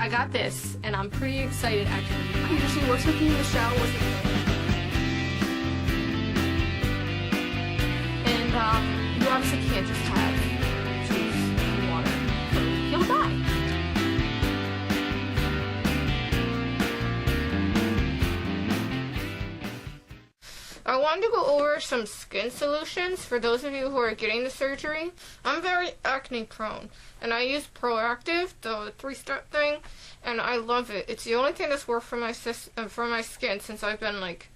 I got this, and I'm pretty excited actually. It usually works with you in the shower. And you obviously can't just have juice and water. You'll die. I wanted to go over some skin solutions for those of you who are getting the surgery. I'm very acne prone, and I use Proactive, the 3-step thing, and I love it. It's the only thing that's worked for my skin since I've been like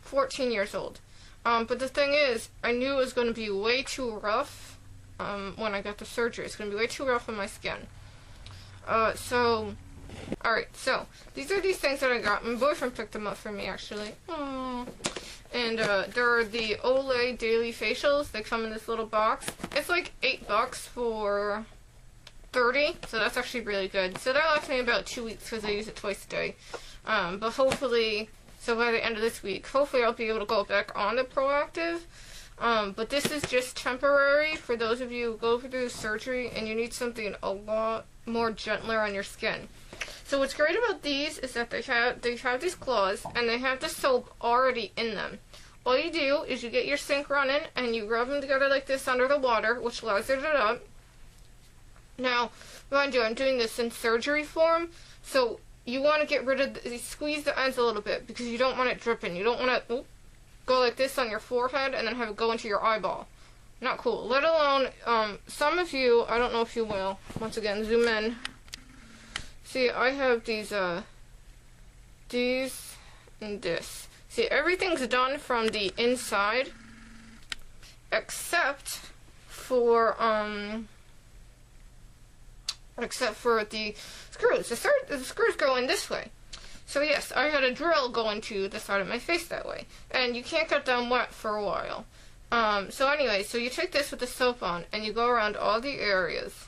14 years old. But the thing is, I knew it was going to be way too rough when I got the surgery. It's going to be way too rough on my skin. Alright, so these are these things that I got. My boyfriend picked them up for me, actually. Aww. And they're the Olay Daily Facials. They come in this little box. It's like $8 for 30, so that's actually really good. So that lasts me about 2 weeks because I use it twice a day. But hopefully, so by the end of this week, hopefully I'll be able to go back on the Proactive. But this is just temporary for those of you who go through surgery and you need something a lot more gentler on your skin. So what's great about these is that they have these claws and they have the soap already in them. All you do is you get your sink running and you rub them together like this under the water, which lathers it up. Now, mind you, I'm doing this in surgery form, so you want to get rid of squeeze the ends a little bit because you don't want it dripping. You don't want to go like this on your forehead and then have it go into your eyeball. Not cool. Let alone, some of you, I don't know if you will, once again, zoom in. See, I have these and this. See, everything's done from the inside, except for the screws. The screws go in this way. So yes, I had a drill go into the side of my face that way. And you can't get them wet for a while. So anyway, so you take this with the soap on, and you go around all the areas.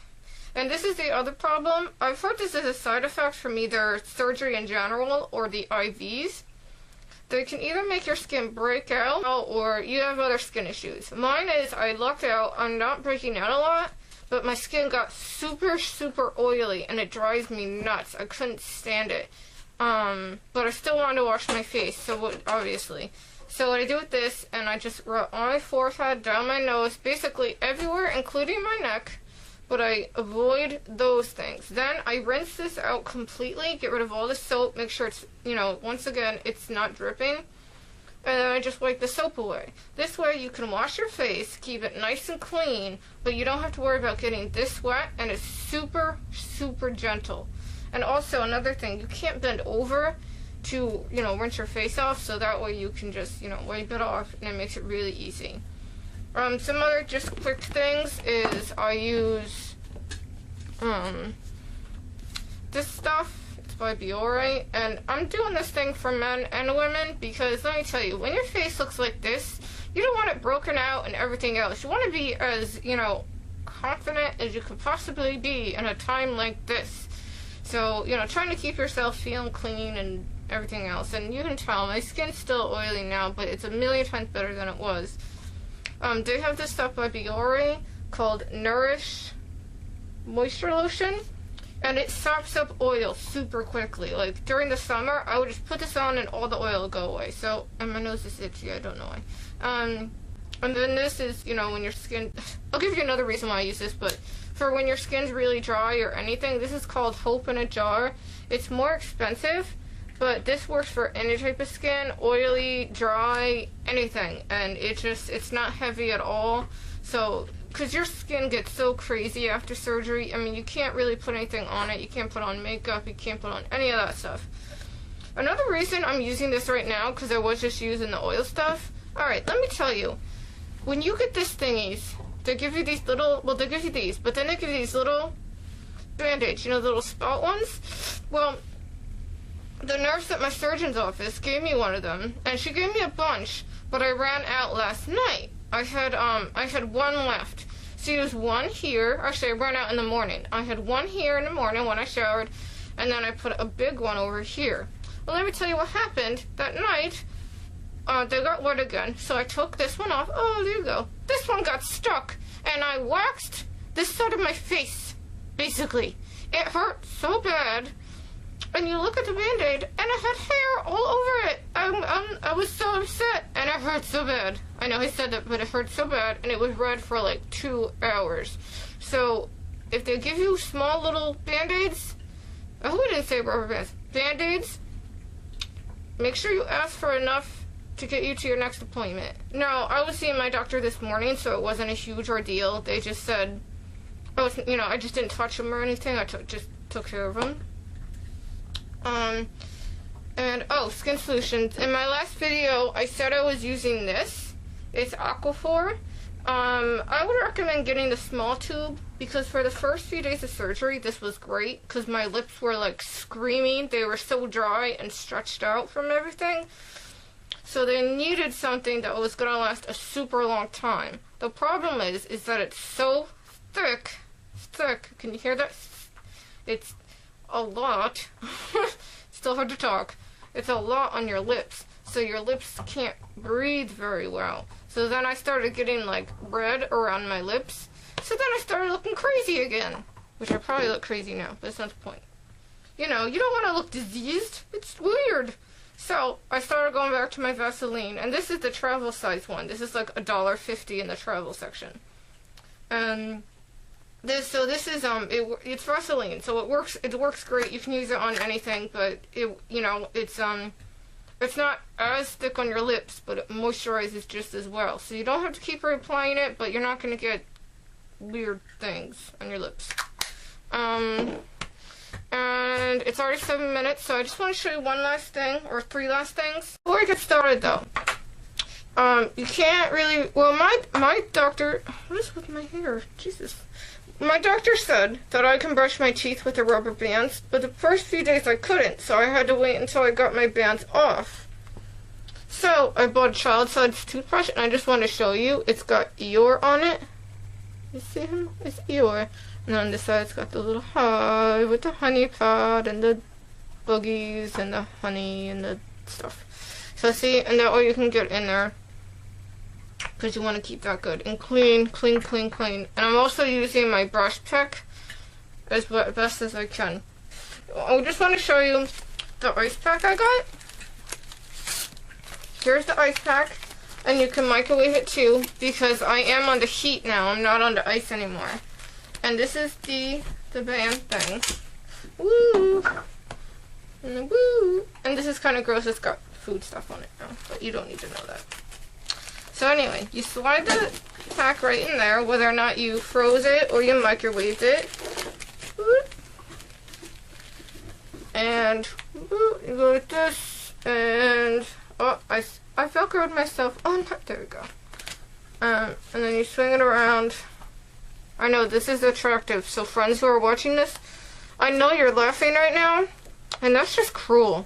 And this is the other problem. I've heard this is a side effect from either surgery in general or the IVs. They can either make your skin break out or you have other skin issues. Mine is I lucked out. I'm not breaking out a lot, but my skin got super, super oily and it drives me nuts. I couldn't stand it. But I still wanted to wash my face, obviously. So what I do with this, and I just rub on my forehead, down my nose, basically everywhere, including my neck. But I avoid those things. Then I rinse this out completely, get rid of all the soap, make sure it's, once again, it's not dripping. And then I just wipe the soap away. This way you can wash your face, keep it nice and clean, but you don't have to worry about getting this wet, and it's super, super gentle. And also another thing, you can't bend over to, rinse your face off, so that way you can just, wipe it off, and it makes it really easy. Some other just quick things is I use this stuff. It's by Biore, and I'm doing this thing for men and women because let me tell you, when your face looks like this, you don't want it broken out and everything else. You want to be as, confident as you could possibly be in a time like this. So, trying to keep yourself feeling clean and everything else. And you can tell my skin's still oily now, but it's a million times better than it was. They have this stuff by Biore called Nourish Moisture Lotion, and it sops up oil super quickly. Like, during the summer, I would just put this on and all the oil would go away. So, and my nose is itchy, I don't know why. And then this is, when your skin... I'll give you another reason why I use this, but for when your skin's really dry or anything, this is called Hope in a Jar. It's more expensive, but this works for any type of skin, oily, dry, anything. And it's not heavy at all. So, because your skin gets so crazy after surgery, I mean, you can't really put anything on it. You can't put on makeup. You can't put on any of that stuff. Another reason I'm using this right now, because I was just using the oil stuff. Alright, let me tell you. When you get these thingies, they give you these little, well, they give you these, but then they give you these little band-aids, the little spot ones. Well, the nurse at my surgeon's office gave me one of them, and she gave me a bunch, but I ran out last night. I had one left. See, there's one here. Actually, I ran out in the morning. I had one here in the morning when I showered, and then I put a big one over here. Well, let me tell you what happened. That night, they got wet again, so I took this one off. Oh, there you go. This one got stuck, and I waxed this side of my face, basically. it hurt so bad. And you look at the Band-Aid, and it had hair all over it. I was so upset, and it hurt so bad. I know he said that, but it hurt so bad, and it was red for like 2 hours. So, if they give you small little Band-Aids, I hope I didn't say rubber bands, Band-Aids, make sure you ask for enough to get you to your next appointment. No, I was seeing my doctor this morning, so it wasn't a huge ordeal. They just said, I just didn't touch him or anything. I just took care of him. Skin Solutions. In my last video, I said I was using this. It's Aquaphor. I would recommend getting the small tube because for the first few days of surgery, this was great because my lips were like screaming. They were so dry and stretched out from everything. So they needed something that was going to last a super long time. The problem is that it's so thick. Can you hear that? It's a lot. Still hard to talk. It's a lot on your lips, so your lips can't breathe very well. So then I started getting like red around my lips. So then I started looking crazy again, which I probably look crazy now, but that's not the point. You don't want to look diseased. It's weird. So I started going back to my Vaseline, and this is the travel size one. This is like $1.50 in the travel section. This is it's Vaseline, so it works great. You can use it on anything, but it's not as thick on your lips, but it moisturizes just as well. So you don't have to keep reapplying it, but you're not going to get weird things on your lips. And it's already 7 minutes, so I just want to show you one last thing, or 3 last things. Before I get started though, you can't really, well my doctor, what is with my hair? Jesus. My doctor said that I can brush my teeth with the rubber bands, but the first few days I couldn't, so I had to wait until I got my bands off. So I bought a child-sized toothbrush, and I just want to show you. It's got Eeyore on it. You see him? It's Eeyore. And on this side, it's got the little hive with the honey pot and the boogies and the honey and the stuff. So see, and that way you can get in there, because you want to keep that good and clean. And I'm also using my brush pick as best as I can. I just want to show you the ice pack I got. Here's the ice pack, and you can microwave it too because I am on the heat now. I'm not on the ice anymore. And this is the band thing. Woo! And woo! And this is kind of gross. It's got food stuff on it now, but you don't need to know that. So anyway, you slide the pack right in there, whether or not you froze it or you microwaved it. And you go like this, and I velcroed myself. Oh, no, there we go. And then you swing it around. I know this is attractive, so friends who are watching this, I know you're laughing right now, and that's just cruel.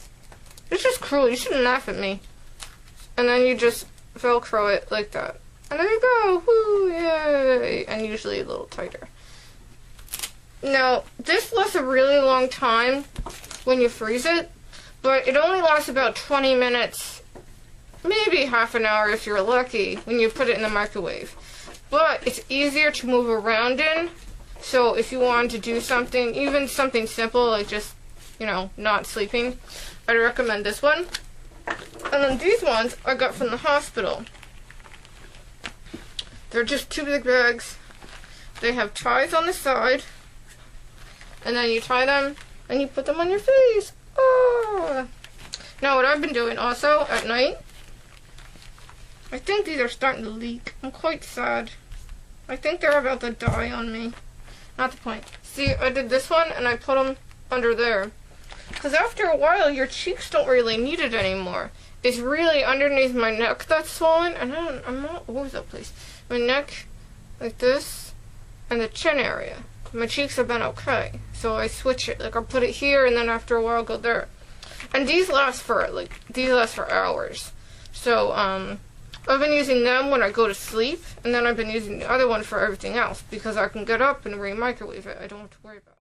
It's just cruel. You shouldn't laugh at me. And then you just Velcro it like that. And there you go. Woo, yay. And usually a little tighter. Now, this lasts a really long time when you freeze it, but it only lasts about 20 minutes, maybe half an hour if you're lucky, when you put it in the microwave. But it's easier to move around in, so if you want to do something, even something simple like just, not sleeping, I'd recommend this one. And then these ones I got from the hospital. They're just 2 big bags. They have ties on the side. And then you tie them and you put them on your face. Oh. Now what I've been doing also at night, I think these are starting to leak. I'm quite sad. I think they're about to die on me. Not the point. See, I did this one and I put them under there. Because after a while, your cheeks don't really need it anymore. It's really underneath my neck that's swollen, and I'm not all over the place. My neck, like this, and the chin area. My cheeks have been okay, so I switch it. Like, I'll put it here, and then after a while, go there. And these last for hours. So, I've been using them when I go to sleep, and then I've been using the other one for everything else, because I can get up and re-microwave it. I don't have to worry about it.